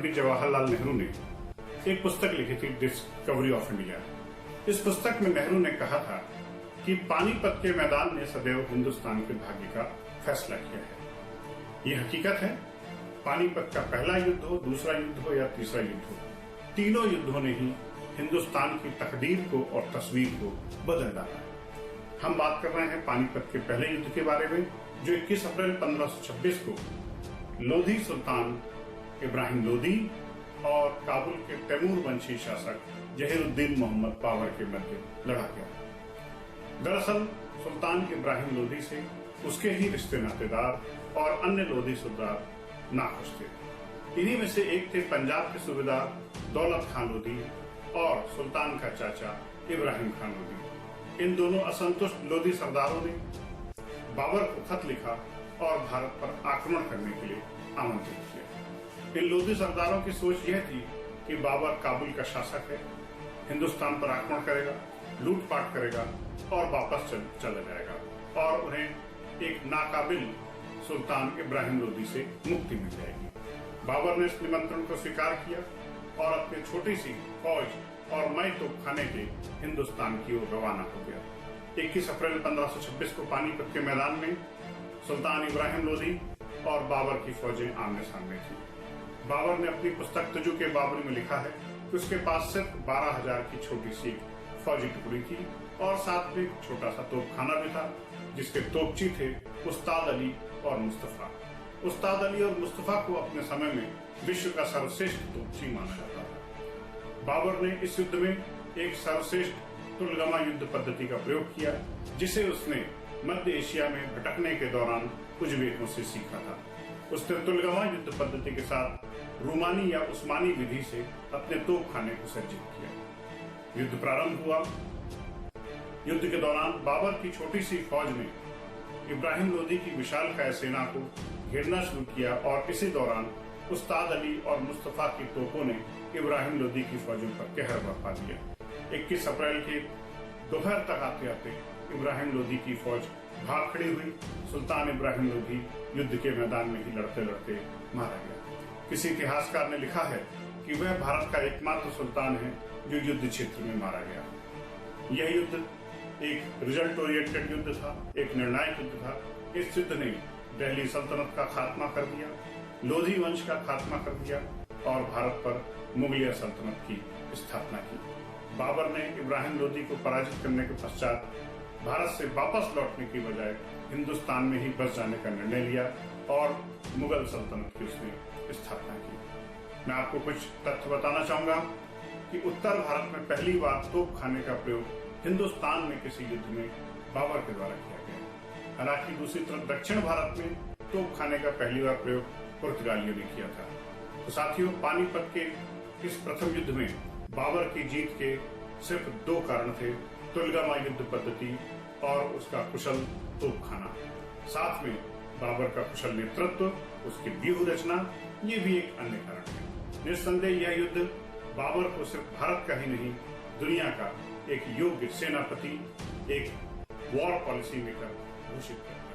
पंडित जवाहरलाल नेहरू ने एक पुस्तक लिखी थी, डिस्कवरी ऑफ इंडिया। इस पुस्तक में नेहरू ने कहा था कि पानीपत के मैदान ने सदैव हिंदुस्तान के भाग्य का फैसला किया है। ये हकीकत है। पानीपत का पहला युद्ध हो, दूसरा युद्ध हो या तीसरा युद्ध हो, तीनों युद्धों ने ही हिंदुस्तान की तकदीर को और तस्वीर को बदल डाला है। हम बात कर रहे हैं पानीपत के पहले युद्ध के बारे में, जो 21 अप्रैल 1526 को लोधी सुल्तान इब्राहिम लोदी और काबुल के तैमूर वंशी शासक जहीरुद्दीन मोहम्मद बाबर के मध्य लड़ा गया। दरअसल सुल्तान इब्राहिम लोदी से उसके ही रिश्ते नातेदार और अन्य लोधी सुल्तान नाखुश थे। इन्हीं में से एक थे पंजाब के सूबेदार दौलत खान लोदी और सुल्तान का चाचा इब्राहिम खान लोदी। इन दोनों असंतुष्ट लोधी सरदारों ने बाबर को खत लिखा और भारत पर आक्रमण करने के लिए आमंत्रित किया। इन लोधी सरदारों की सोच यह थी कि बाबर काबुल का शासक है, हिंदुस्तान पर आक्रमण करेगा, लूटपाट करेगा और वापस चला जाएगा और उन्हें एक नाकाबिल सुल्तान इब्राहिम लोदी से मुक्ति मिल जाएगी। बाबर ने इस निमंत्रण को स्वीकार किया और अपनी छोटी सी फौज और मई तोपखाने के हिंदुस्तान की ओर रवाना हो गया। 21 अप्रैल 1526 को पानीपत के मैदान में सुल्तान इब्राहिम लोदी और बाबर की फौजें आमने सामने थी। बाबर ने अपनी पुस्तक तजु के बाबरी में लिखा है कि उसके पास सिर्फ 12,000 की छोटी सी फौजी टुकड़ी थी और साथ में एक छोटा सा तोपखाना भी था, जिसके तोपची थे उस्ताद अली और मुस्तफा। उस्ताद अली और मुस्तफा को अपने समय में विश्व का सर्वश्रेष्ठ तोपची माना जाता था। बाबर ने इस युद्ध में एक सर्वश्रेष्ठ तुलगमा युद्ध पद्धति का प्रयोग किया, जिसे उसने मध्य एशिया में भटकने के दौरान उज़्बेकों से सीखा था। उसने तुलगमा युद्ध पद्धति के साथ रूमानी या उस्मानी विधि से अपने तोपखाने को सज्जित किया। युद्ध प्रारंभ हुआ। युद्ध के दौरान बाबर की छोटी सी फौज ने इब्राहिम लोदी की विशालकाय सेना को घेरना शुरू किया और इसी दौरान उस्ताद अली और मुस्तफा की तोपों ने इब्राहिम लोदी की फौजों पर कहर बरपा दिया। 21 अप्रैल के दोपहर तक आते आते इब्राहिम लोदी की फौज भाग खड़ी हुई। सुल्तान इब्राहिम लोदी युद्ध के मैदान में ही लड़ते लड़ते मारा गया। किसी इतिहासकार ने लिखा है कि वह भारत का एकमात्र सुल्तान है जो युद्ध क्षेत्र में मारा गया। यह युद्ध एक रिजल्ट ओरिएंटेड युद्ध था, एक निर्णायक युद्ध था। इस युद्ध ने दिल्ली सल्तनत का खात्मा कर दिया, लोधी वंश का खात्मा कर दिया और भारत पर मुगलिया सल्तनत की स्थापना की। बाबर ने इब्राहिम लोदी को पराजित करने के पश्चात भारत से वापस लौटने की बजाय हिंदुस्तान में ही बस जाने का निर्णय लिया और मुगल सल्तनत की उसने स्थापना की। मैं आपको कुछ तथ्य बताना चाहूंगा कि उत्तर भारत में पहली बार तोपखाने का प्रयोग हिंदुस्तान में किसी युद्ध में बाबर के द्वारा किया गया। हालांकि दूसरी तरफ दक्षिण भारत में तोपखाने का पहली बार प्रयोग पुर्तगालियों ने किया था। तो साथियों, पानीपत के इस प्रथम युद्ध में बाबर की जीत के सिर्फ 2 कारण थे, तुलगमा युद्ध पद्धति और उसका कुशल तोपखाना। साथ में बाबर का कुशल नेतृत्व, उसकी व्यूह रचना, ये भी एक अन्य कारण है। निस्संदेह यह युद्ध बाबर को सिर्फ भारत का ही नहीं, दुनिया का एक योग्य सेनापति, एक वॉर पॉलिसी मेकर घोषित किया।